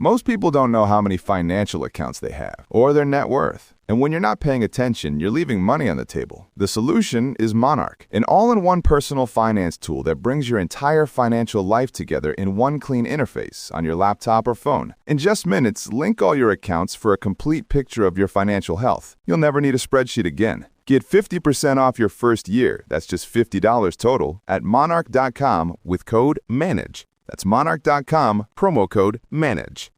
Most people don't know how many financial accounts they have or their net worth. And when you're not paying attention, you're leaving money on the table. The solution is Monarch, an all-in-one personal finance tool that brings your entire financial life together in one clean interface on your laptop or phone. In just minutes, link all your accounts for a complete picture of your financial health. You'll never need a spreadsheet again. Get 50% off your first year, that's just $50 total, at monarch.com with code MANAGE. That's monarch.com, promo code MANAGE.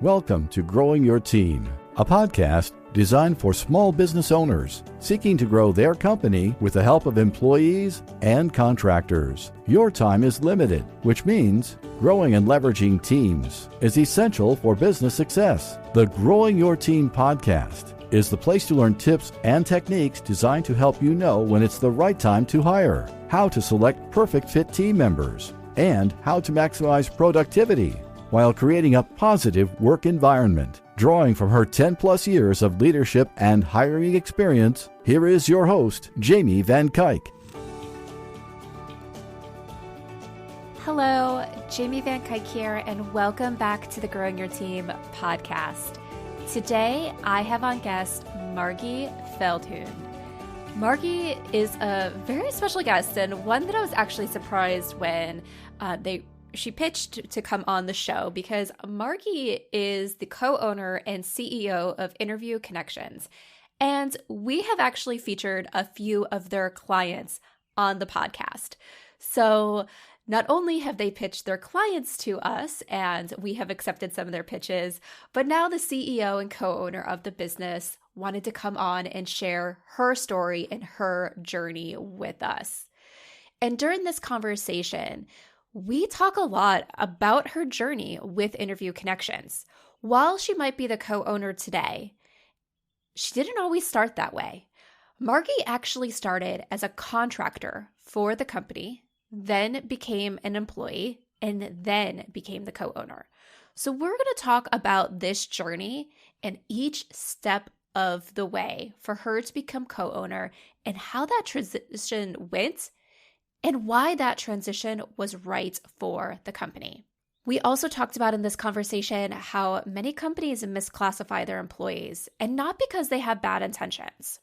Welcome to Growing Your Team, a podcast designed for small business owners seeking to grow their company with the help of employees and contractors. Your time is limited, which means growing and leveraging teams is essential for business success. The Growing Your Team podcast is the place to learn tips and techniques designed to help you know when it's the right time to hire, how to select perfect fit team members, and how to maximize productivity while creating a positive work environment. Drawing from her 10-plus years of leadership and hiring experience, here is your host, Jamie Van Kuyk. Hello, Jamie Van Kuyk here, and welcome back to the Growing Your Team podcast. Today, I have on guest Margy Feldhuhn. Margy is a very special guest and one that I was actually surprised when she pitched to come on the show, because Margy is the co-owner and CEO of Interview Connections. And we have actually featured a few of their clients on the podcast. So not only have they pitched their clients to us, and we have accepted some of their pitches, but now the CEO and co-owner of the business wanted to come on and share her story and her journey with us. And during this conversation, we talk a lot about her journey with Interview Connections. While she might be the co-owner today, she didn't always start that way. Margy actually started as a contractor for the company, then became an employee, and then became the co-owner. So we're going to talk about this journey and each step of the way for her to become co-owner and how that transition went and why that transition was right for the company. We also talked about in this conversation how many companies misclassify their employees, and not because they have bad intentions.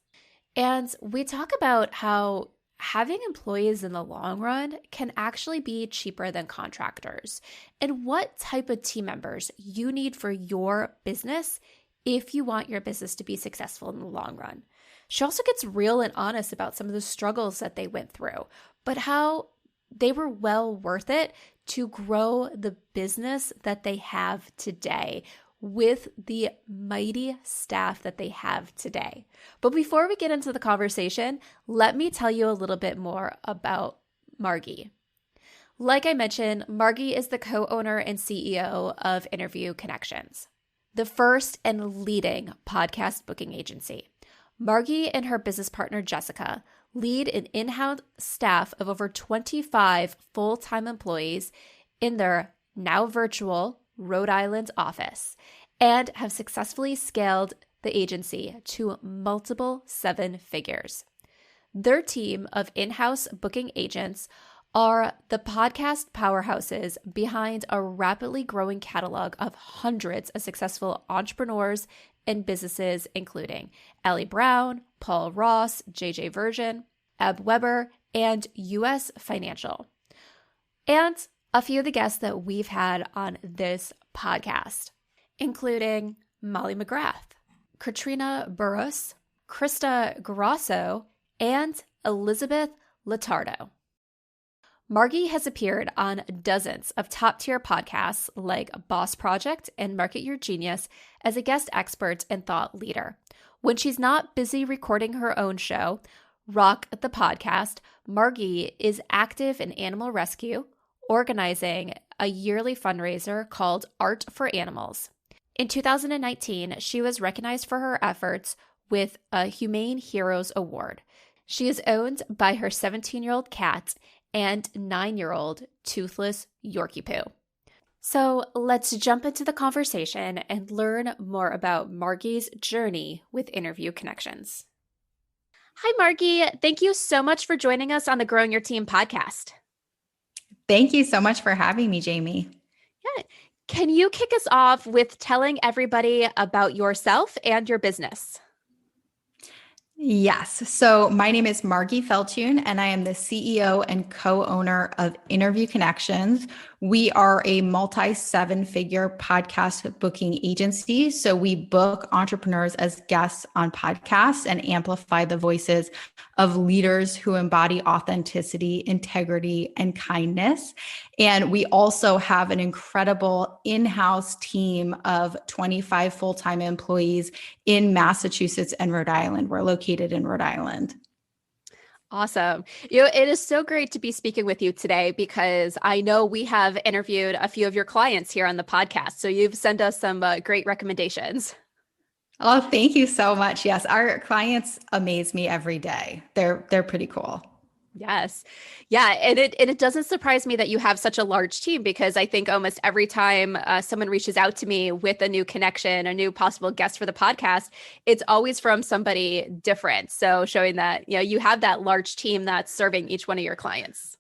And we talk about how having employees in the long run can actually be cheaper than contractors, and what type of team members you need for your business if you want your business to be successful in the long run. She also gets real and honest about some of the struggles that they went through, but how they were well worth it to grow the business that they have today with the mighty staff that they have today. But before we get into the conversation, let me tell you a little bit more about Margy. Like I mentioned, Margy is the co-owner and CEO of Interview Connections, the first and leading podcast booking agency. Margy and her business partner, Jessica, lead an in-house staff of over 25 full-time employees in their now virtual Rhode Island office, and have successfully scaled the agency to multiple seven figures. Their team of in-house booking agents are the podcast powerhouses behind a rapidly growing catalog of hundreds of successful entrepreneurs and businesses, including Allie Brown, Paul Ross, JJ Virgin, Eb Weber, and US Financial. And a few of the guests that we've had on this podcast, including Molly McGrath, Katrina Burrus, Krista Grasso, and Elizabeth Latardo. Margy has appeared on dozens of top-tier podcasts like Boss Project and Market Your Genius as a guest expert and thought leader. When she's not busy recording her own show, Rock the Podcast, Margy is active in animal rescue, organizing a yearly fundraiser called Art for Animals. In 2019, she was recognized for her efforts with a Humane Heroes Award. She is owned by her 17-year-old cat and 9-year-old toothless Yorkie Poo. So let's jump into the conversation and learn more about Margy's journey with Interview Connections. Hi, Margy. Thank you so much for joining us on the Growing Your Team podcast. Thank you so much for having me, Jamie. Yeah. Can you kick us off with telling everybody about yourself and your business? Yes. So my name is Margy Feldhuhn, and I am the CEO and co-owner of Interview Connections. We are a multi-seven-figure podcast booking agency. So we book entrepreneurs as guests on podcasts and amplify the voices of leaders who embody authenticity, integrity, and kindness. And we also have an incredible in-house team of 25 full-time employees in Massachusetts and Rhode Island. We're located in Rhode Island. Awesome. It is so great to be speaking with you today because I know we have interviewed a few of your clients here on the podcast. So you've sent us some great recommendations. Oh, thank you so much. Yes, our clients amaze me every day. They're pretty cool. Yes. Yeah. And it doesn't surprise me that you have such a large team because I think almost every time someone reaches out to me with a new connection, a new possible guest for the podcast, it's always from somebody different. So showing that, you have that large team that's serving each one of your clients.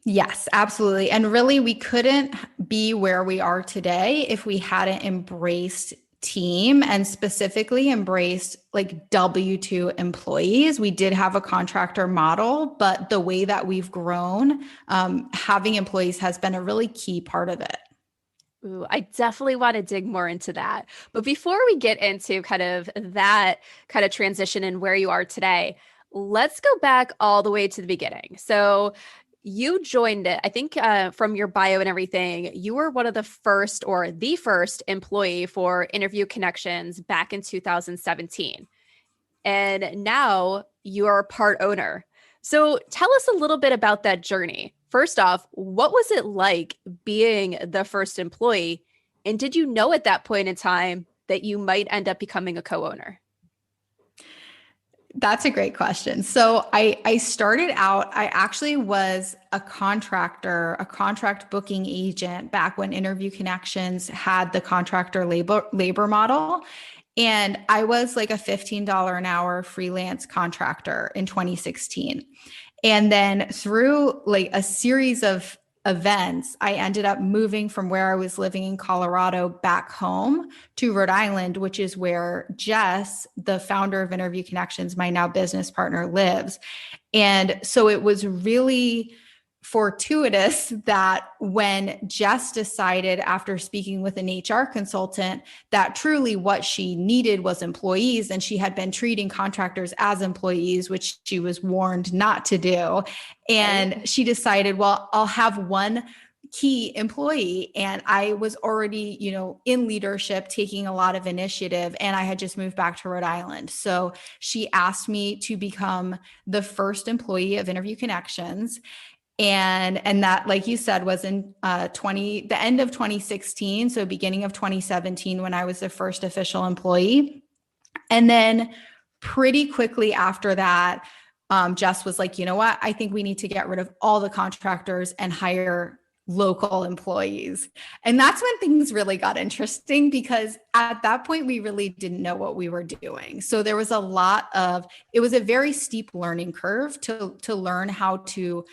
Yes, absolutely. And really, we couldn't be where we are today if we hadn't embraced team and specifically embraced like W-2 employees. We did have a contractor model, but the way that we've grown, having employees has been a really key part of it. Ooh, I definitely want to dig more into that. But before we get into kind of that kind of transition and where you are today, let's go back all the way to the beginning. So you joined it, I think from your bio and everything, you were one of the first or the first employee for Interview Connections back in 2017. And now you are a part owner. So tell us a little bit about that journey. First off, what was it like being the first employee? And did you know at that point in time that you might end up becoming a co-owner? That's a great question. So I started out, I actually was a contractor, a contract booking agent back when Interview Connections had the contractor labor model. And I was like a $15 an hour freelance contractor in 2016. And then through like a series of events, I ended up moving from where I was living in Colorado back home to Rhode Island, which is where Jess, the founder of Interview Connections, my now business partner, lives. And so it was really fortuitous that when Jess decided after speaking with an HR consultant that truly what she needed was employees, and she had been treating contractors as employees, which she was warned not to do. And she decided, well, I'll have one key employee. And I was already, in leadership, taking a lot of initiative, and I had just moved back to Rhode Island. So she asked me to become the first employee of Interview Connections. And that, like you said, was in the end of 2016. So beginning of 2017, when I was the first official employee. And then pretty quickly after that, Jess was like, you know what? I think we need to get rid of all the contractors and hire local employees. And that's when things really got interesting, because at that point, we really didn't know what we were doing. So there was it was a very steep learning curve to learn how to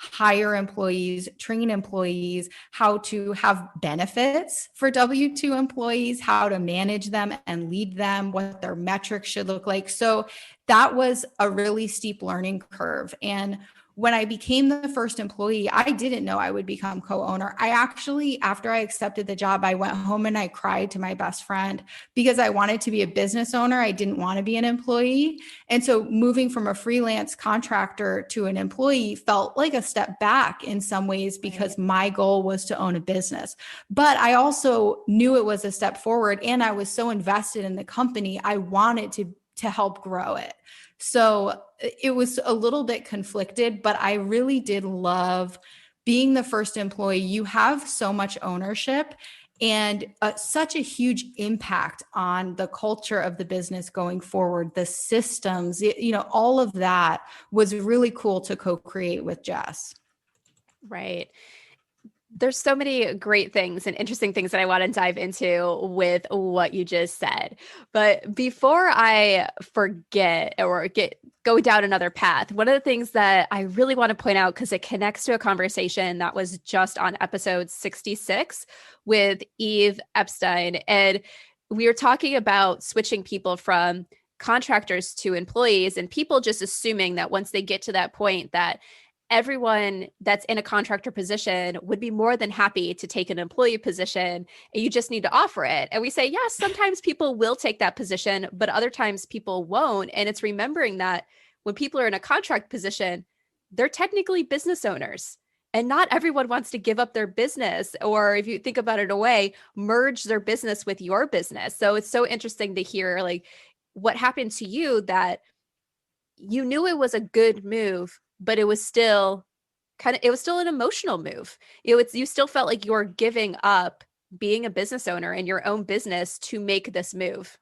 hire employees, train employees, how to have benefits for W-2 employees, how to manage them and lead them, what their metrics should look like. So that was a really steep learning curve. And when I became the first employee, I didn't know I would become co-owner. I actually, after I accepted the job, I went home and I cried to my best friend because I wanted to be a business owner. I didn't want to be an employee. And so moving from a freelance contractor to an employee felt like a step back in some ways, because my goal was to own a business. But I also knew it was a step forward, and I was so invested in the company. I wanted to help grow it. So it was a little bit conflicted, but I really did love being the first employee. You have so much ownership and such a huge impact on the culture of the business going forward, the systems, all of that was really cool to co-create with Jess. Right. There's so many great things and interesting things that I want to dive into with what you just said. But before I forget or go down another path. One of the things that I really want to point out, because it connects to a conversation that was just on episode 66 with Eve Epstein. And we were talking about switching people from contractors to employees, and people just assuming that once they get to that point that everyone that's in a contractor position would be more than happy to take an employee position, and you just need to offer it. And we say, yes, sometimes people will take that position, but other times people won't. And it's remembering that when people are in a contract position, they're technically business owners. And not everyone wants to give up their business, or if you think about it away, merge their business with your business. So it's so interesting to hear like what happened to you, that you knew it was a good move, but it was still an emotional move. You still felt like you were giving up being a business owner in your own business to make this move.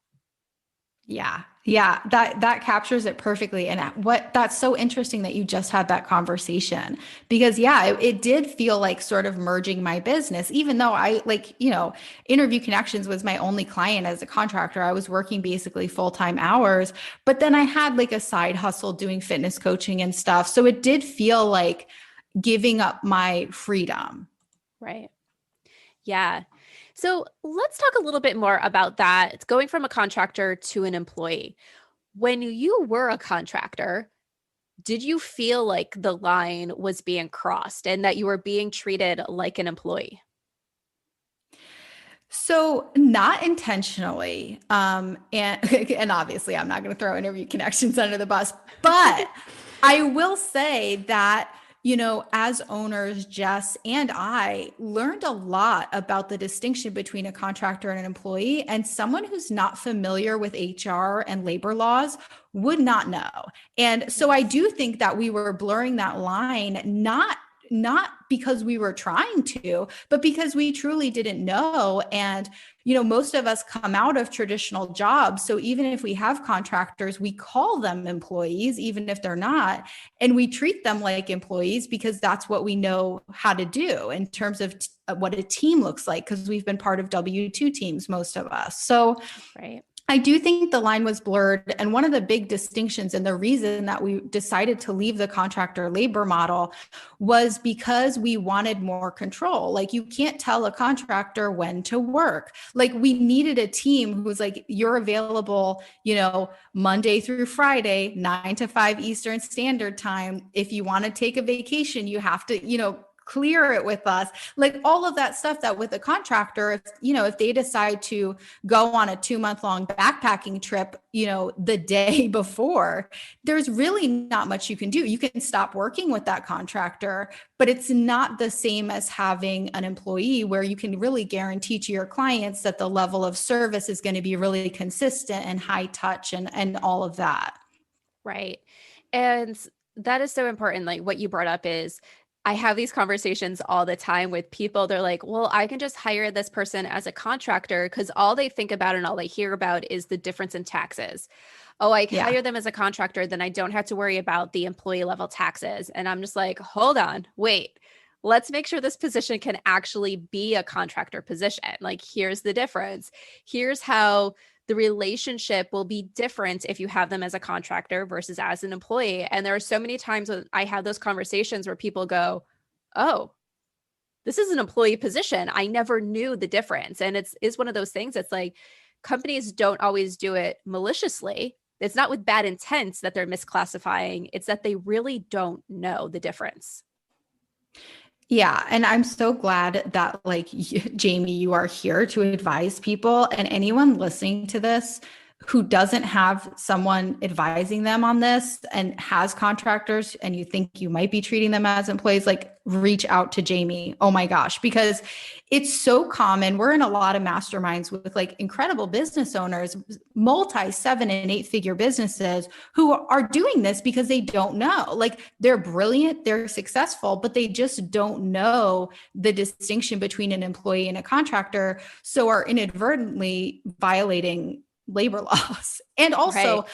Yeah. Yeah. That captures it perfectly. And that's so interesting that you just had that conversation, because it did feel like sort of merging my business, even though Interview Connections was my only client as a contractor. I was working basically full-time hours, but then I had like a side hustle doing fitness coaching and stuff. So it did feel like giving up my freedom. Right. Yeah. So let's talk a little bit more about that. It's going from a contractor to an employee. When you were a contractor, did you feel like the line was being crossed and that you were being treated like an employee? So not intentionally. And obviously I'm not going to throw Interview Connections under the bus, but I will say that as owners, Jess and I learned a lot about the distinction between a contractor and an employee, and someone who's not familiar with HR and labor laws would not know. And so I do think that we were blurring that line, not because we were trying to, but because we truly didn't know. And, most of us come out of traditional jobs. So even if we have contractors, we call them employees, even if they're not, and we treat them like employees because that's what we know how to do in terms of what a team looks like, because we've been part of W-2 teams, most of us. So right. I do think the line was blurred. And one of the big distinctions and the reason that we decided to leave the contractor labor model was because we wanted more control. Like, you can't tell a contractor when to work. Like, we needed a team who was like, you're available, Monday through Friday, 9 to 5 Eastern Standard Time. If you want to take a vacation, you have to, clear it with us, like all of that stuff that with a contractor, if they decide to go on a 2-month-long backpacking trip, the day before, there's really not much you can do. You can stop working with that contractor, but it's not the same as having an employee where you can really guarantee to your clients that the level of service is going to be really consistent and high touch and all of that. Right. And that is so important. Like what you brought up is, I have these conversations all the time with people. They're like, well, I can just hire this person as a contractor because all they think about and all they hear about is the difference in taxes. Oh, I can hire them as a contractor, then I don't have to worry about the employee level taxes. And I'm just like, hold on, wait, let's make sure this position can actually be a contractor position. Like, here's the difference. Here's how the relationship will be different if you have them as a contractor versus as an employee. And there are so many times when I have those conversations where people go, oh, this is an employee position. I never knew the difference. And it's one of those things that's like, companies don't always do it maliciously. It's not with bad intents that they're misclassifying. It's that they really don't know the difference. Yeah. And I'm so glad that Jamie, you are here to advise people, and anyone listening to this who doesn't have someone advising them on this and has contractors and you think you might be treating them as employees, reach out to Jamie. Oh my gosh, because it's so common. We're in a lot of masterminds with incredible business owners, multi 7 and 8 figure businesses who are doing this because they don't know. They're brilliant, they're successful, but they just don't know the distinction between an employee and a contractor. So are inadvertently violating labor laws. And also,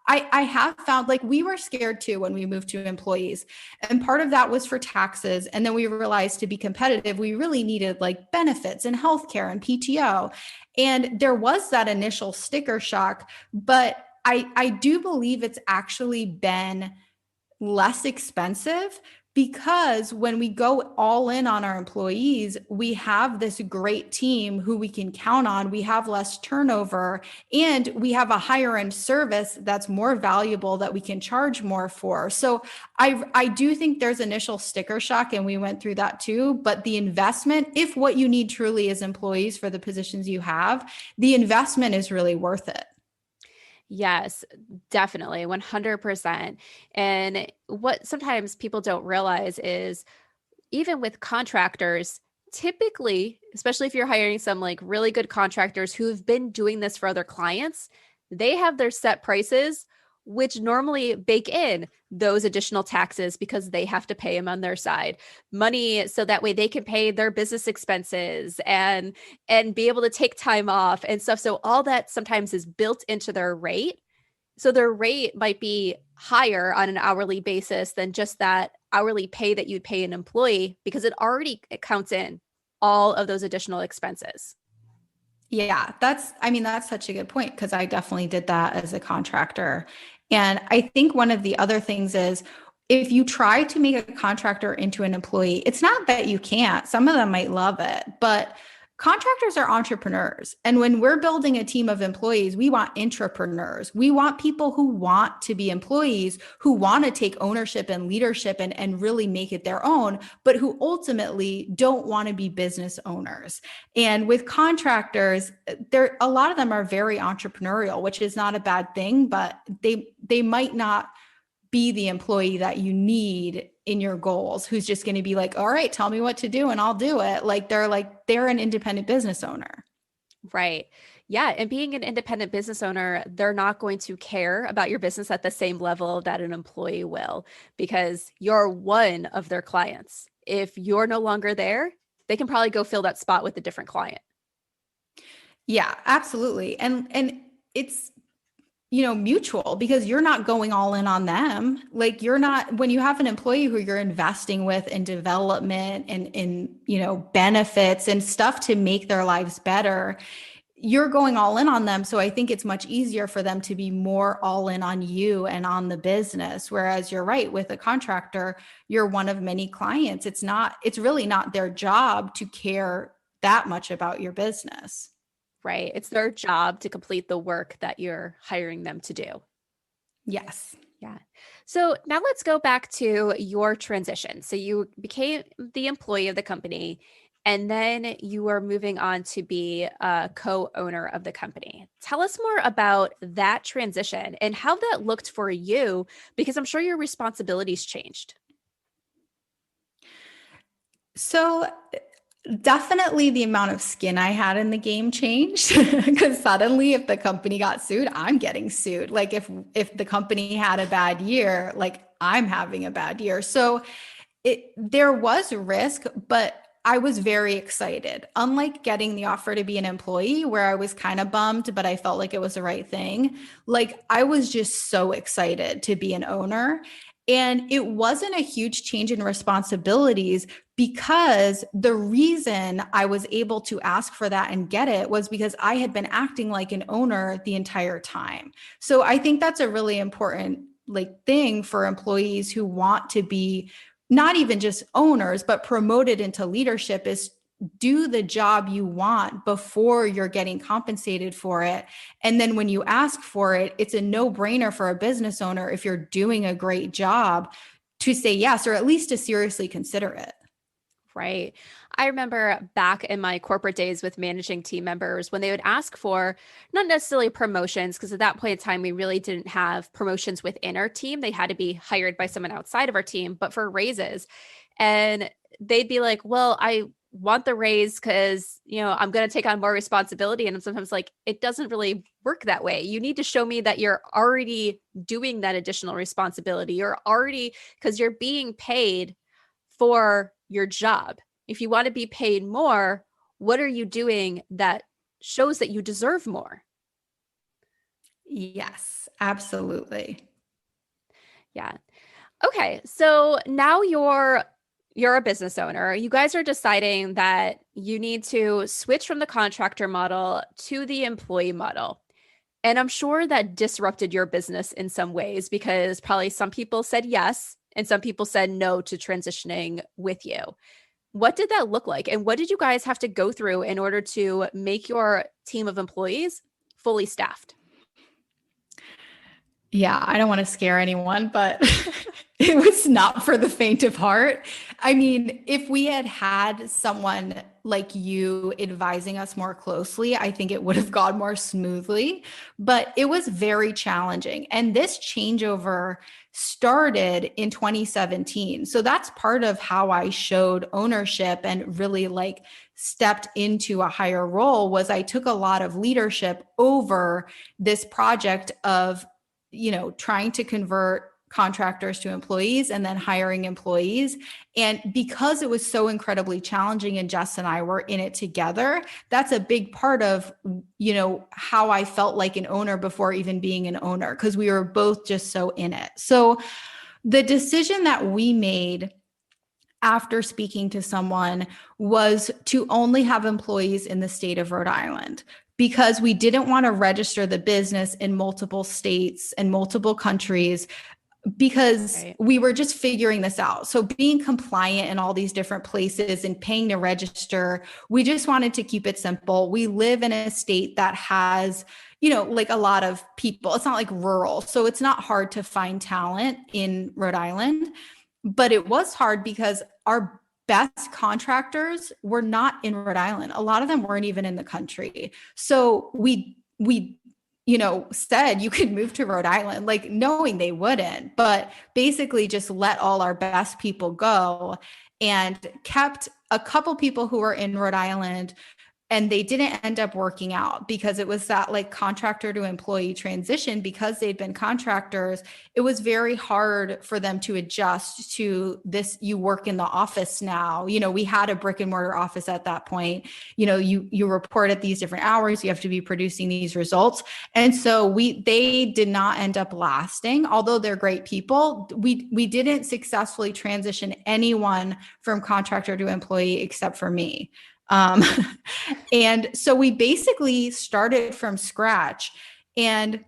I have found we were scared too when we moved to employees. And part of that was for taxes. And then we realized to be competitive, we really needed benefits and healthcare and PTO. And there was that initial sticker shock, but I do believe it's actually been less expensive because when we go all in on our employees, we have this great team who we can count on. We have less turnover and we have a higher end service that's more valuable that we can charge more for. So I do think there's initial sticker shock, and we went through that too. But the investment, if what you need truly is employees for the positions you have, the investment is really worth it. Yes, definitely, 100%. And what sometimes people don't realize is even with contractors, typically, especially if you're hiring some like really good contractors who've been doing this for other clients, they have their set prices, which normally bake in those additional taxes because they have to pay them on their side. Money so that way they can pay their business expenses and be able to take time off and stuff. So all that sometimes is built into their rate. So their rate might be higher on an hourly basis than just that hourly pay that you'd pay an employee because it counts in all of those additional expenses. Yeah, that's such a good point because I definitely did that as a contractor. And I think one of the other things is if you try to make a contractor into an employee, it's not that you can't. Some of them might love it, but contractors are entrepreneurs. And when we're building a team of employees, we want entrepreneurs. We want people who want to be employees, who want to take ownership and leadership and really make it their own, but who ultimately don't want to be business owners. And with contractors, a lot of them are very entrepreneurial, which is not a bad thing, but they might not be the employee that you need in your goals, who's just going to be like, all right, tell me what to do and I'll do it. They're an independent business owner. Right. Yeah. And being an independent business owner, they're not going to care about your business at the same level that an employee will because you're one of their clients. If you're no longer there, they can probably go fill that spot with a different client. Yeah, absolutely. And it's mutual because you're not going all in on them. Like when you have an employee who you're investing with in development and in, benefits and stuff to make their lives better, you're going all in on them. So I think it's much easier for them to be more all in on you and on the business. Whereas you're right, with a contractor, you're one of many clients. It's really not their job to care that much about your business. Right. It's their job to complete the work that you're hiring them to do. Yes. Yeah. So now let's go back to your transition. So you became the employee of the company, and then you were moving on to be a co-owner of the company. Tell us more about that transition and how that looked for you, because I'm sure your responsibilities changed. So definitely the amount of skin I had in the game changed because suddenly if the company got sued, I'm getting sued. Like if the company had a bad year, like I'm having a bad year. So there was risk, but I was very excited. Unlike getting the offer to be an employee where I was kind of bummed, but I felt like it was the right thing. Like I was just so excited to be an owner. And it wasn't a huge change in responsibilities because the reason I was able to ask for that and get it was because I had been acting like an owner the entire time. So I think that's a really important thing for employees who want to be not even just owners, but promoted into leadership is do the job you want before you're getting compensated for it. And then when you ask for it, it's a no-brainer for a business owner if you're doing a great job to say yes, or at least to seriously consider it. Right. I remember back in my corporate days with managing team members when they would ask for not necessarily promotions, because at that point in time, we really didn't have promotions within our team. They had to be hired by someone outside of our team, but for raises. And they'd be like, well, I want the raise because, I'm going to take on more responsibility. And I'm sometimes like, it doesn't really work that way. You need to show me that you're already doing that additional responsibility. Because you're being paid for your job. If you want to be paid more, what are you doing that shows that you deserve more? Yes, absolutely. Yeah. Okay. So now you're a business owner. You guys are deciding that you need to switch from the contractor model to the employee model. And I'm sure that disrupted your business in some ways because probably some people said yes and some people said no to transitioning with you. What did that look like? And what did you guys have to go through in order to make your team of employees fully staffed? Yeah, I don't want to scare anyone, but it was not for the faint of heart. I mean, if we had had someone like you advising us more closely, I think it would have gone more smoothly, but it was very challenging. And this changeover started in 2017. So that's part of how I showed ownership and really like stepped into a higher role was I took a lot of leadership over this project of trying to convert contractors to employees and then hiring employees. And because it was so incredibly challenging and Jess and I were in it together, that's a big part of, how I felt like an owner before even being an owner, because we were both just so in it. So the decision that we made after speaking to someone was to only have employees in the state of Rhode Island, because we didn't want to register the business in multiple states and multiple countries, because we were just figuring this out. So being compliant in all these different places and paying to register, we just wanted to keep it simple. We live in a state that has, like a lot of people. It's not like rural. So it's not hard to find talent in Rhode Island, but it was hard because our best contractors were not in Rhode Island. A lot of them weren't even in the country. So we said you could move to Rhode Island, like knowing they wouldn't, but basically just let all our best people go and kept a couple people who were in Rhode Island. And they didn't end up working out because it was that like contractor to employee transition. Because they'd been contractors, it was very hard for them to adjust to this. You work in the office now. We had a brick and mortar office at that point. You report at these different hours. You have to be producing these results. And so they did not end up lasting, although they're great people. We didn't successfully transition anyone from contractor to employee except for me. And so we basically started from scratch, and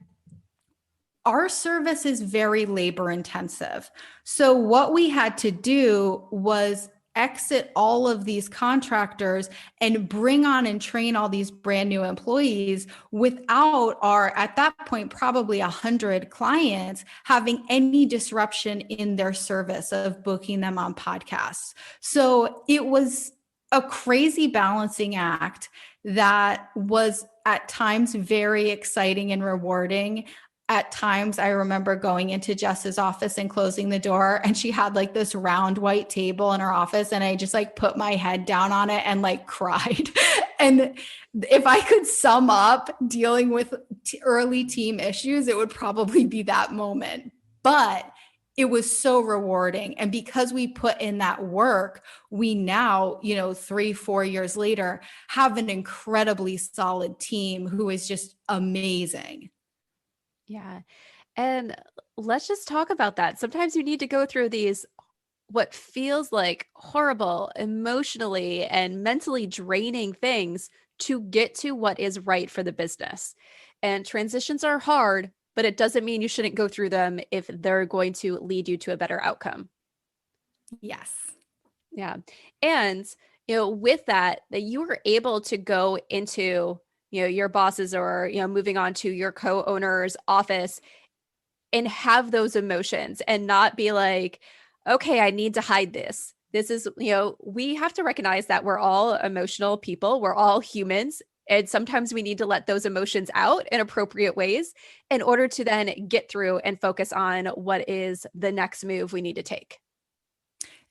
our service is very labor intensive. So what we had to do was exit all of these contractors and bring on and train all these brand new employees without our, at that point, probably 100 clients having any disruption in their service of booking them on podcasts. So it was a crazy balancing act that was at times very exciting and rewarding. At times, I remember going into Jess's office and closing the door, and she had like this round white table in her office, and I just like put my head down on it and like cried. And if I could sum up dealing with early team issues, it would probably be that moment. But it was so rewarding. And because we put in that work, we now, 3-4 years later, have an incredibly solid team who is just amazing. Yeah. And let's just talk about that. Sometimes you need to go through these, what feels like horrible, emotionally and mentally draining things to get to what is right for the business. And transitions are hard, but it doesn't mean you shouldn't go through them if they're going to lead you to a better outcome. Yes. Yeah. And, with that you were able to go into, your bosses or, moving on to your co-owner's office and have those emotions and not be like, okay, I need to hide this. This is, we have to recognize that we're all emotional people. We're all humans. And sometimes we need to let those emotions out in appropriate ways in order to then get through and focus on what is the next move we need to take.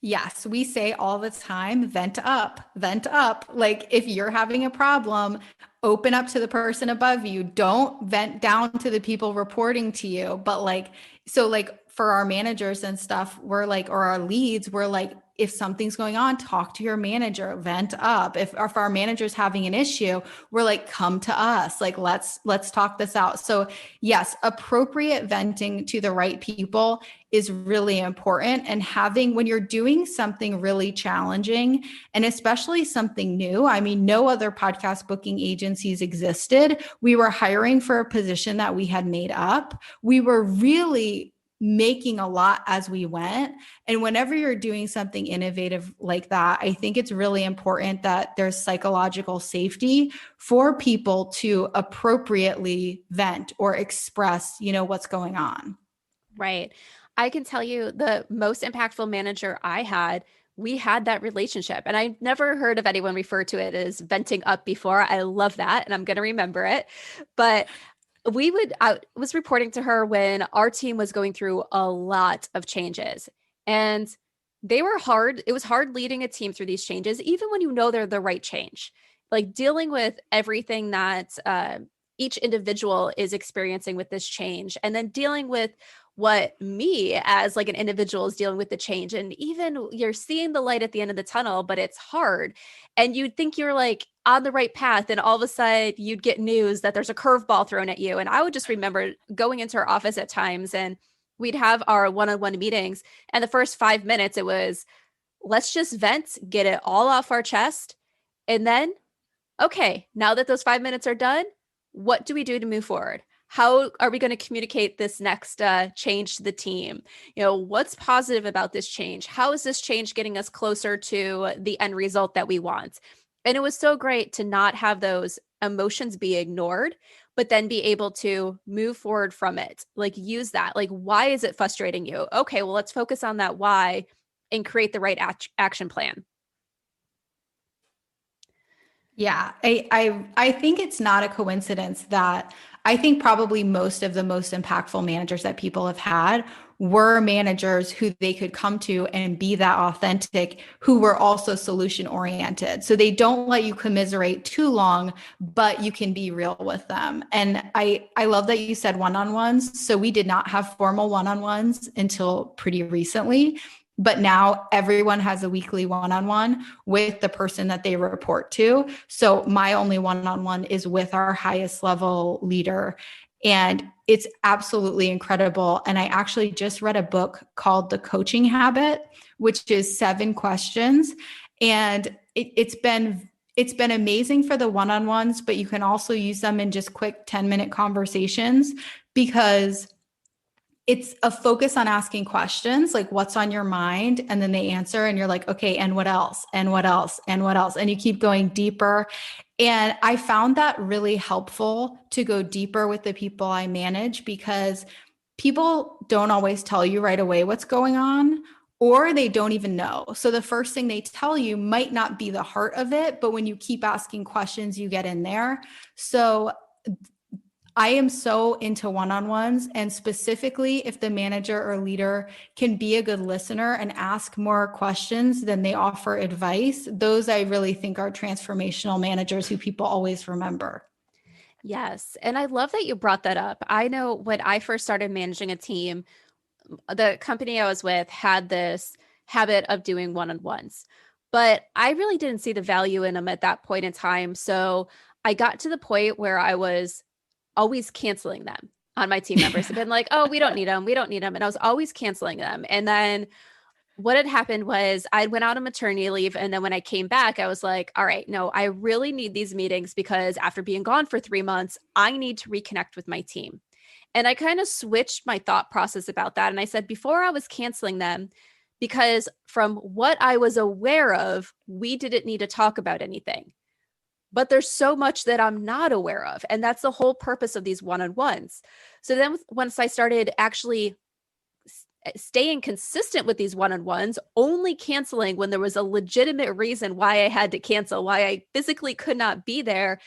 Yes, we say all the time, vent up, vent up. Like if you're having a problem, open up to the person above you. Don't vent down to the people reporting to you. But for our managers and stuff, we're like, or our leads, we're like, if something's going on, talk to your manager, vent up. If our manager's having an issue, we're like, come to us, like, let's talk this out. So yes, appropriate venting to the right people is really important. And having, when you're doing something really challenging and especially something new, I mean, no other podcast booking agencies existed. We were hiring for a position that we had made up. We were really making a lot as we went. And whenever you're doing something innovative like that, I think it's really important that there's psychological safety for people to appropriately vent or express, what's going on. Right. I can tell you the most impactful manager I had, we had that relationship. And I never heard of anyone refer to it as venting up before. I love that. And I'm going to remember it. But I was reporting to her when our team was going through a lot of changes, and they were hard. It was hard leading a team through these changes, even when you know they're the right change, like dealing with everything that each individual is experiencing with this change, and then dealing with what me as like an individual is dealing with the change. And even you're seeing the light at the end of the tunnel, but it's hard. And you'd think you're like on the right path. And all of a sudden you'd get news that there's a curveball thrown at you. And I would just remember going into our office at times and we'd have our one-on-one meetings. And the first 5 minutes, it was, let's just vent, get it all off our chest. And then, okay, now that those 5 minutes are done, what do we do to move forward? How are we going to communicate this next change to the team? What's positive about this change? How is this change getting us closer to the end result that we want? And it was so great to not have those emotions be ignored, but then be able to move forward from it. Like use that. Like, why is it frustrating you? Okay, well, let's focus on that why and create the right action plan. Yeah, I think it's not a coincidence that I think probably most of the most impactful managers that people have had were managers who they could come to and be that authentic, who were also solution oriented. So they don't let you commiserate too long, but you can be real with them. And I love that you said one-on-ones. So we did not have formal one-on-ones until pretty recently. But now everyone has a weekly one-on-one with the person that they report to. So my only one-on-one is with our highest level leader. And it's absolutely incredible. And I actually just read a book called The Coaching Habit, which is 7 questions. And it's been amazing for the one-on-ones, but you can also use them in just quick 10-minute conversations because it's a focus on asking questions, like what's on your mind, and then they answer and you're like, okay, and what else? And what else? And what else? And you keep going deeper. And I found that really helpful to go deeper with the people I manage because people don't always tell you right away what's going on, or they don't even know. So the first thing they tell you might not be the heart of it, but when you keep asking questions, you get in there. So I am so into one-on-ones, and specifically if the manager or leader can be a good listener and ask more questions than they offer advice, those I really think are transformational managers who people always remember. Yes. And I love that you brought that up. I know when I first started managing a team, the company I was with had this habit of doing one-on-ones, but I really didn't see the value in them at that point in time. So I got to the point where I was always canceling them on my team members. Have been like, oh, we don't need them. We don't need them. And I was always canceling them. And then what had happened was I went out on maternity leave. And then when I came back, I was like, all right, no, I really need these meetings because after being gone for 3 months, I need to reconnect with my team. And I kind of switched my thought process about that. And I said, before I was canceling them, because from what I was aware of, we didn't need to talk about anything. But there's so much that I'm not aware of. And that's the whole purpose of these one-on-ones. So then once I started actually staying consistent with these one-on-ones, only canceling when there was a legitimate reason why I had to cancel, why I physically could not be there,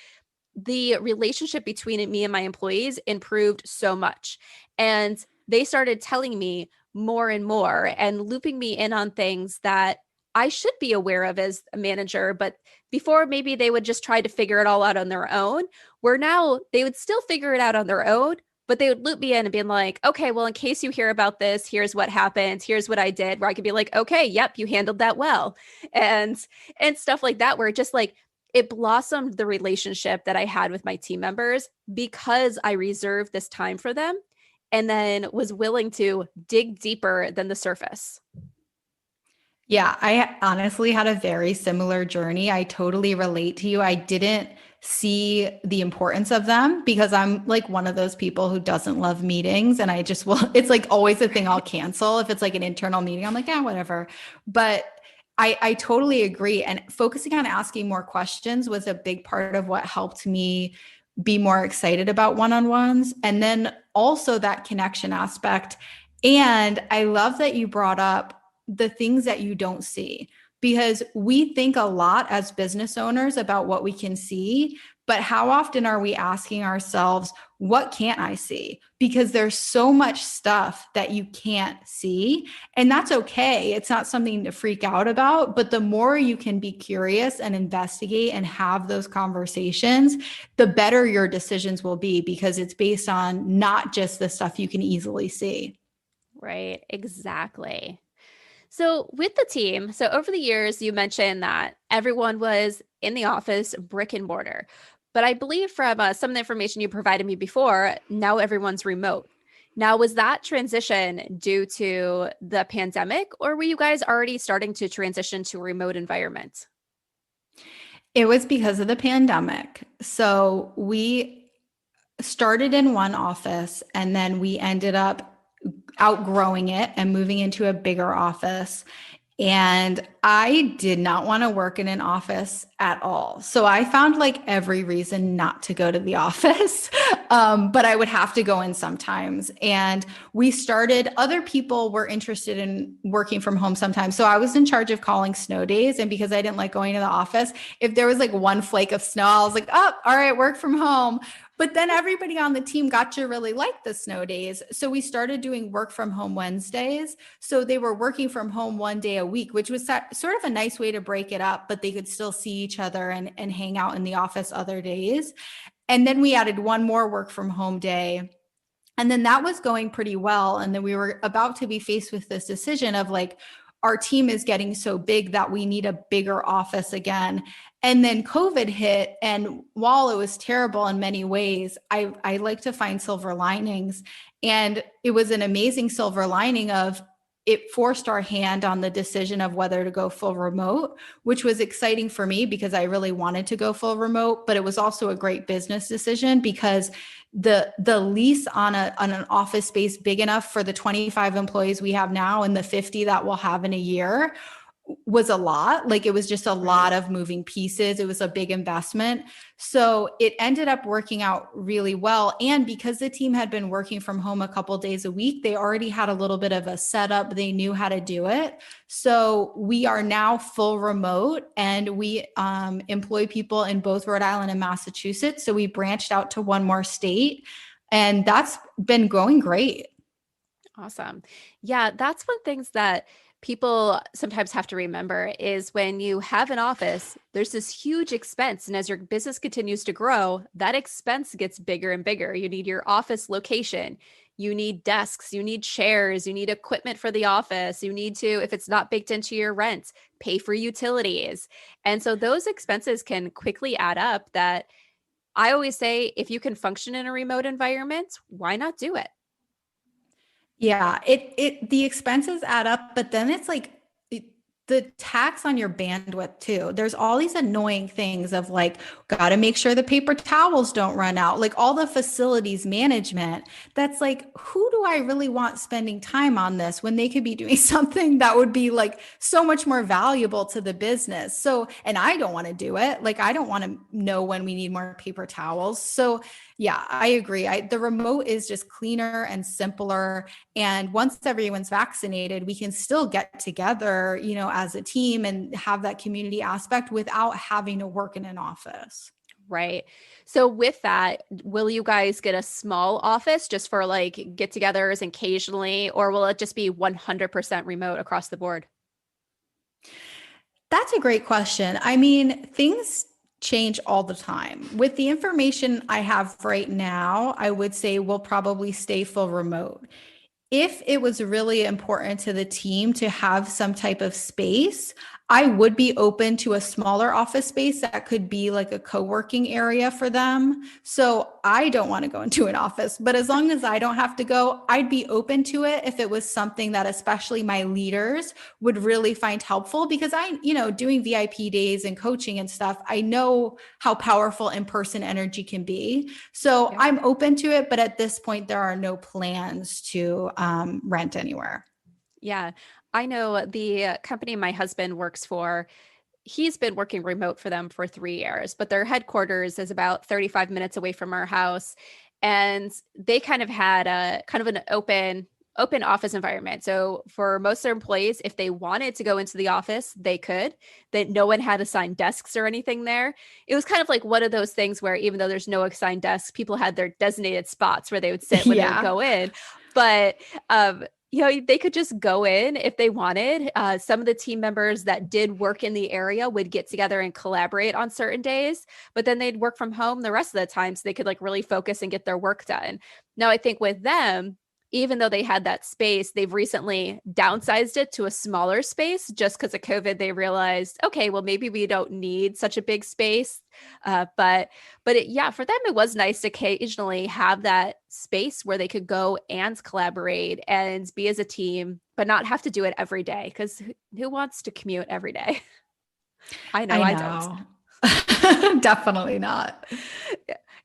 the relationship between me and my employees improved so much. And they started telling me more and more and looping me in on things that I should be aware of as a manager, but before maybe they would just try to figure it all out on their own, where now they would still figure it out on their own, but they would loop me in and be like, okay, well, in case you hear about this, here's what happened. Here's what I did, where I could be like, okay, yep, you handled that well. And stuff like that, where it just like, it blossomed the relationship that I had with my team members because I reserved this time for them and then was willing to dig deeper than the surface. Yeah, I honestly had a very similar journey. I totally relate to you. I didn't see the importance of them because I'm like one of those people who doesn't love meetings and I just will, it's like always a thing I'll cancel. If it's like an internal meeting, I'm like, yeah, whatever. But I totally agree. And focusing on asking more questions was a big part of what helped me be more excited about one-on-ones. And then also that connection aspect. And I love that you brought up the things that you don't see, because we think a lot as business owners about what we can see, but how often are we asking ourselves, what can't I see? Because there's so much stuff that you can't see, and that's okay. It's not something to freak out about, but the more you can be curious and investigate and have those conversations, the better your decisions will be, because it's based on not just the stuff you can easily see. Right, exactly. So, with the team, so over the years, you mentioned that everyone was in the office, brick and mortar. But I believe from some of the information you provided me before, now everyone's remote. Now, was that transition due to the pandemic, or were you guys already starting to transition to a remote environment? It was because of the pandemic. So we started in one office and then we ended up outgrowing it and moving into a bigger office. And I did not want to work in an office at all. So I found like every reason not to go to the office. But I would have to go in sometimes. And we started, other people were interested in working from home sometimes. So I was in charge of calling snow days. And because I didn't like going to the office, if there was like one flake of snow, I was like, oh, all right, work from home. But then everybody on the team got to really like the snow days. So we started doing work from home Wednesdays. So they were working from home one day a week, which was sort of a nice way to break it up, but they could still see each other and hang out in the office other days. And then we added one more work from home day. And then that was going pretty well. And then we were about to be faced with this decision of like, our team is getting so big that we need a bigger office again. And then COVID hit. And while it was terrible in many ways, I like to find silver linings. And it was an amazing silver lining of it forced our hand on the decision of whether to go full remote, which was exciting for me because I really wanted to go full remote, but it was also a great business decision because the lease on an office space big enough for the 25 employees we have now and the 50 that we'll have in a year was a lot. Like it was just a lot of moving pieces. It was a big investment. So it ended up working out really well. And because the team had been working from home a couple days a week, they already had a little bit of a setup. They knew how to do it. So we are now full remote and we employ people in both Rhode Island and Massachusetts. So we branched out to one more state and that's been going great. Awesome. Yeah, that's one things that people sometimes have to remember is when you have an office, there's this huge expense. And as your business continues to grow, that expense gets bigger and bigger. You need your office location, you need desks, you need chairs, you need equipment for the office. You need to, if it's not baked into your rent, pay for utilities. And so those expenses can quickly add up that I always say, if you can function in a remote environment, why not do it? Yeah, the expenses add up, but then it's like the tax on your bandwidth too. There's all these annoying things of like, got to make sure the paper towels don't run out, like all the facilities management. That's like, who do I really want spending time on this when they could be doing something that would be like so much more valuable to the business? So, and I don't want to do it. Like, I don't want to know when we need more paper towels. So yeah, I agree. The remote is just cleaner and simpler. And once everyone's vaccinated, we can still get together, as a team and have that community aspect without having to work in an office. Right. So with that, will you guys get a small office just for like get-togethers occasionally, or will it just be 100% remote across the board? That's a great question. I mean, things change all the time. With the information I have right now, I would say we'll probably stay full remote. If it was really important to the team to have some type of space, I would be open to a smaller office space that could be like a co-working area for them. So I don't want to go into an office, but as long as I don't have to go, I'd be open to it if it was something that especially my leaders would really find helpful, because doing VIP days and coaching and stuff, I know how powerful in-person energy can be. So Yeah. I'm open to it, but at this point, there are no plans to rent anywhere. Yeah. I know the company my husband works for, he's been working remote for them for 3 years, but their headquarters is about 35 minutes away from our house. And they kind of had a kind of an open office environment. So for most of their employees, if they wanted to go into the office, they could. That no one had assigned desks or anything there. It was kind of like one of those things where even though there's no assigned desks, people had their designated spots where they would sit when they would go in. But they could just go in if they wanted. Some of the team members that did work in the area would get together and collaborate on certain days, but then they'd work from home the rest of the time so they could like really focus and get their work done. Now, I think with them, even though they had that space, they've recently downsized it to a smaller space just because of COVID. They realized, okay, well, maybe we don't need such a big space. But for them, it was nice to occasionally have that space where they could go and collaborate and be as a team, but not have to do it every day. Because who wants to commute every day? I know I don't. Definitely not.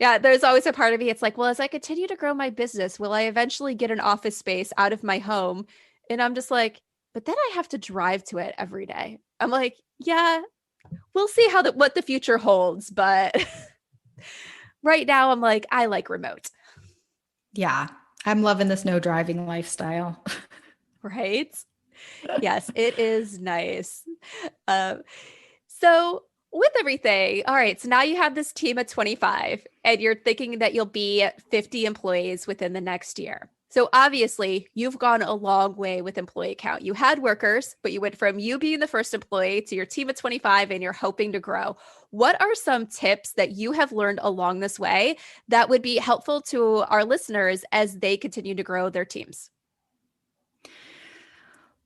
Yeah, there's always a part of me. It's like, well, as I continue to grow my business, will I eventually get an office space out of my home? And I'm just like, but then I have to drive to it every day. I'm like, yeah, we'll see what the future holds. But right now I'm like, I like remote. Yeah, I'm loving this no driving lifestyle. Right? Yes, it is nice. So with everything, all right, so now you have this team of 25 and you're thinking that you'll be at 50 employees within the next year. So obviously you've gone a long way with employee count. You had workers, but you went from you being the first employee to your team of 25 and you're hoping to grow. What are some tips that you have learned along this way that would be helpful to our listeners as they continue to grow their teams?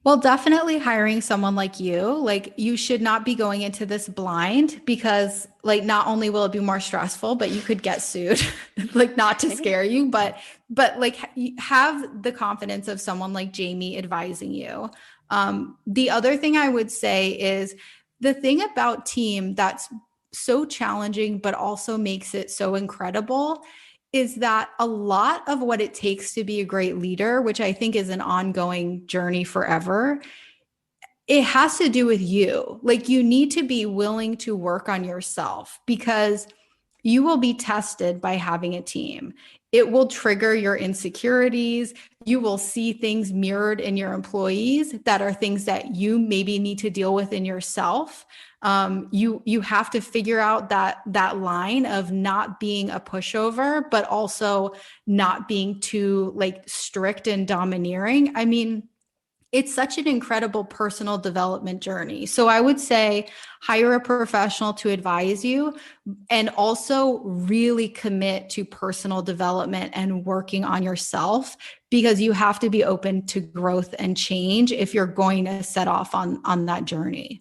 Well, definitely hiring someone like you. Like, you should not be going into this blind, because like not only will it be more stressful, but you could get sued. Like, not to scare you, but like have the confidence of someone like Jamie advising you. The other thing I would say is the thing about team that's so challenging, but also makes it so incredible, is that a lot of what it takes to be a great leader, which I think is an ongoing journey forever, it has to do with you. Like, you need to be willing to work on yourself, because you will be tested by having a team. It will trigger your insecurities. You will see things mirrored in your employees that are things that you maybe need to deal with in yourself. You have to figure out that line of not being a pushover, but also not being too like strict and domineering. I mean, it's such an incredible personal development journey. So I would say hire a professional to advise you, and also really commit to personal development and working on yourself, because you have to be open to growth and change if you're going to set off on that journey.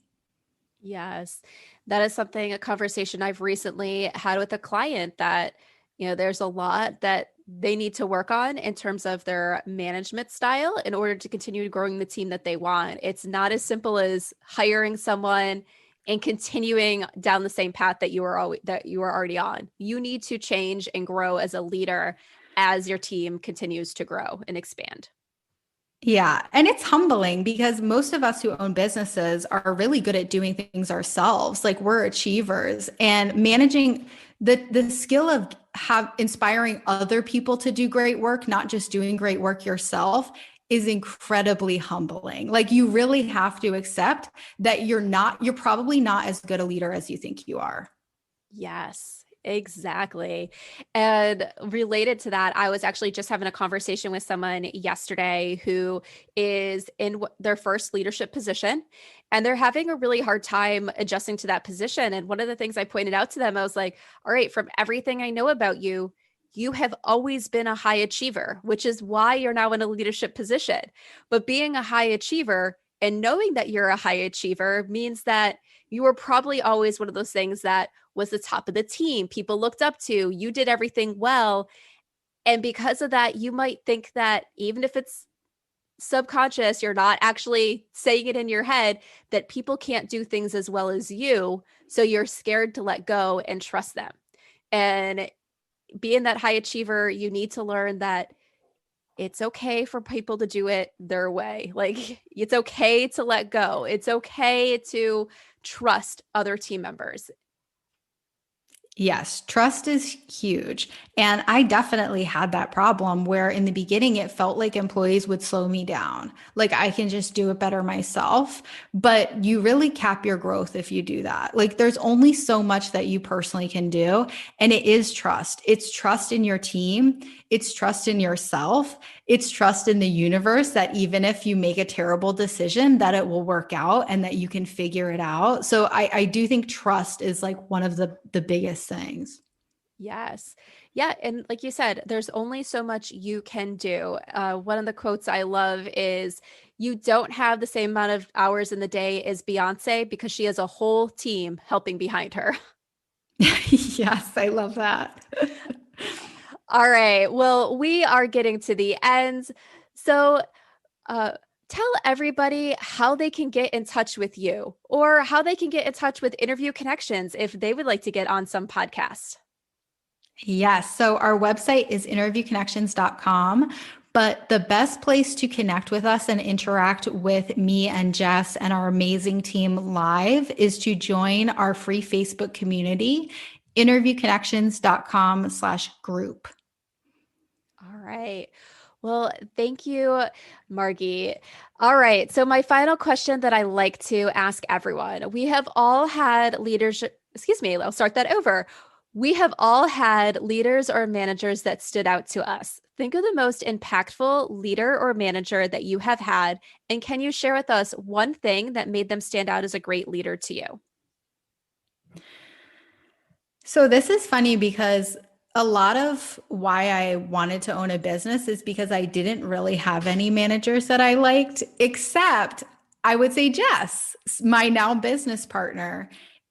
Yes, that is a conversation I've recently had with a client that, there's a lot that they need to work on in terms of their management style in order to continue growing the team that they want. It's not as simple as hiring someone and continuing down the same path that you were already on. You need to change and grow as a leader as your team continues to grow and expand. Yeah. And it's humbling, because most of us who own businesses are really good at doing things ourselves. Like, we're achievers, and managing the skill of inspiring other people to do great work, not just doing great work yourself, is incredibly humbling. Like, you really have to accept that you're probably not as good a leader as you think you are. Yes. Exactly. And related to that, I was actually just having a conversation with someone yesterday who is in their first leadership position. and they're having a really hard time adjusting to that position. And one of the things I pointed out to them, I was like, all right, from everything I know about you, you have always been a high achiever, which is why you're now in a leadership position. But being a high achiever and knowing that you're a high achiever means that you were probably always one of those things that was the top of the team. People looked up to, you did everything well. And because of that, you might think that even if it's subconscious, you're not actually saying it in your head, that people can't do things as well as you. So you're scared to let go and trust them. And being that high achiever, you need to learn that it's okay for people to do it their way. Like, it's okay to let go. It's okay to trust other team members. Yes, trust is huge. And I definitely had that problem where in the beginning it felt like employees would slow me down. Like I can just do it better myself. But you really cap your growth if you do that. Like there's only so much that you personally can do. And it is trust. It's trust in your team. It's trust in yourself. It's trust in the universe that even if you make a terrible decision, that it will work out and that you can figure it out. So I do think trust is like one of the biggest things. Yes. Yeah. And like you said, there's only so much you can do. One of the quotes I love is, you don't have the same amount of hours in the day as Beyonce because she has a whole team helping behind her. Yes, I love that. All right. Well, we are getting to the end. So tell everybody how they can get in touch with you or how they can get in touch with Interview Connections if they would like to get on some podcast. Yes. So our website is interviewconnections.com. But the best place to connect with us and interact with me and Jess and our amazing team live is to join our free Facebook community, interviewconnections.com/group. All right. Well, thank you, Margy. All right. So my final question that I like to ask everyone, we have all had leadership, I'll start that over. We have all had leaders or managers that stood out to us. Think of the most impactful leader or manager that you have had, and can you share with us one thing that made them stand out as a great leader to you? So this is funny because a lot of why I wanted to own a business is because I didn't really have any managers that I liked, except I would say Jess, my now business partner.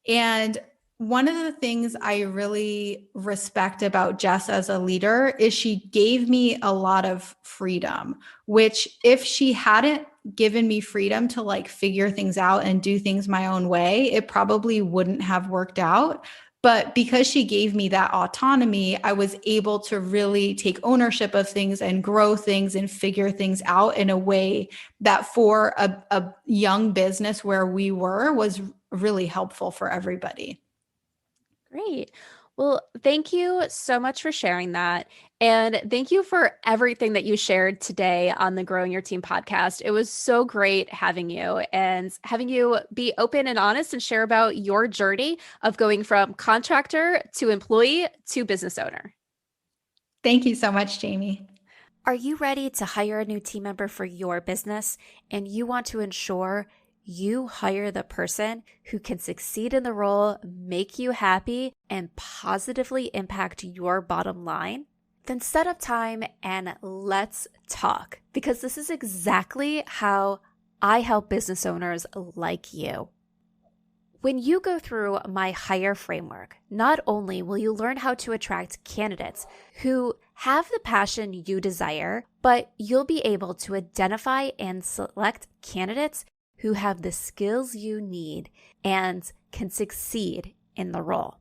And one of the things I really respect about Jess as a leader is she gave me a lot of freedom, which if she hadn't given me freedom to like figure things out and do things my own way, it probably wouldn't have worked out. But because she gave me that autonomy, I was able to really take ownership of things and grow things and figure things out in a way that for a young business where we were was really helpful for everybody. Great. Well, thank you so much for sharing that. And thank you for everything that you shared today on the Growing Your Team podcast. It was so great having you and having you be open and honest and share about your journey of going from contractor to employee to business owner. Thank you so much, Jamie. Are you ready to hire a new team member for your business and you want to ensure you hire the person who can succeed in the role, make you happy, and positively impact your bottom line? Then set up time and let's talk, because this is exactly how I help business owners like you. When you go through my Hire framework, not only will you learn how to attract candidates who have the passion you desire, but you'll be able to identify and select candidates who have the skills you need and can succeed in the role.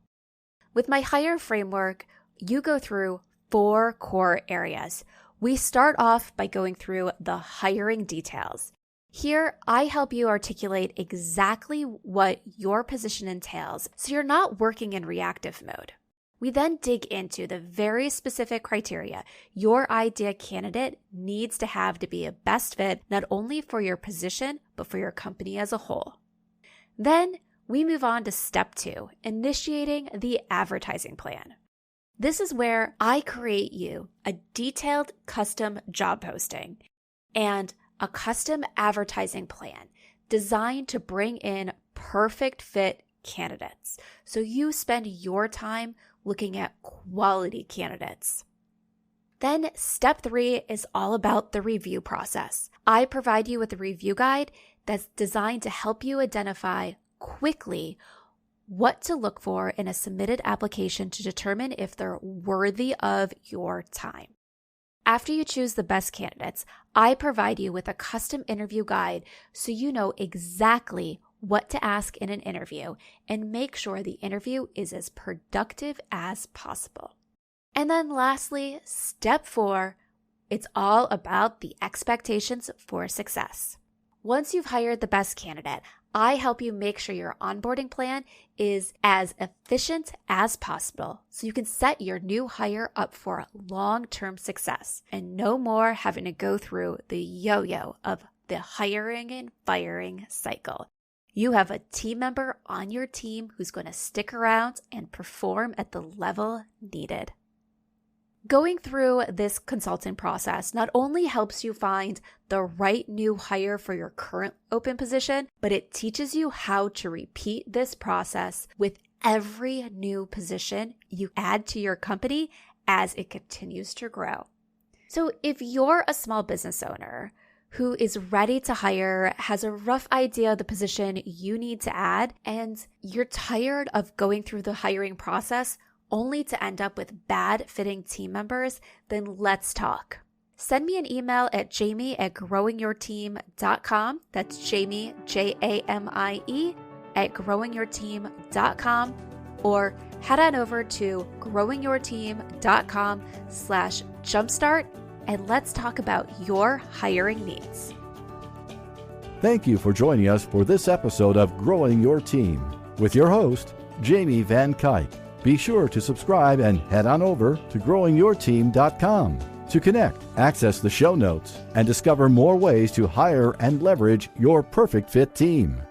With my Hire framework, you go through 4 core areas. We start off by going through the hiring details. Here, I help you articulate exactly what your position entails so you're not working in reactive mode. We then dig into the very specific criteria your ideal candidate needs to have to be a best fit, not only for your position, but for your company as a whole. Then we move on to step 2, initiating the advertising plan. This is where I create you a detailed custom job posting and a custom advertising plan designed to bring in perfect fit candidates. So you spend your time looking at quality candidates. Then step 3 is all about the review process. I provide you with a review guide that's designed to help you identify quickly what to look for in a submitted application to determine if they're worthy of your time. After you choose the best candidates, I provide you with a custom interview guide so you know exactly what to ask in an interview and make sure the interview is as productive as possible. And then lastly, step 4, it's all about the expectations for success. Once you've hired the best candidate, I help you make sure your onboarding plan is as efficient as possible so you can set your new hire up for long-term success and no more having to go through the yo-yo of the hiring and firing cycle. You have a team member on your team who's going to stick around and perform at the level needed. Going through this consultant process not only helps you find the right new hire for your current open position, but it teaches you how to repeat this process with every new position you add to your company as it continues to grow. So if you're a small business owner who is ready to hire, has a rough idea of the position you need to add, and you're tired of going through the hiring process only to end up with bad fitting team members, then let's talk. Send me an email at jamie@growingyourteam.com. That's Jamie, Jamie, @growingyourteam.com, or head on over to growingyourteam.com/jumpstart and let's talk about your hiring needs. Thank you for joining us for this episode of Growing Your Team with your host, Jamie Van Kuyk. Be sure to subscribe and head on over to growingyourteam.com to connect, access the show notes, and discover more ways to hire and leverage your perfect fit team.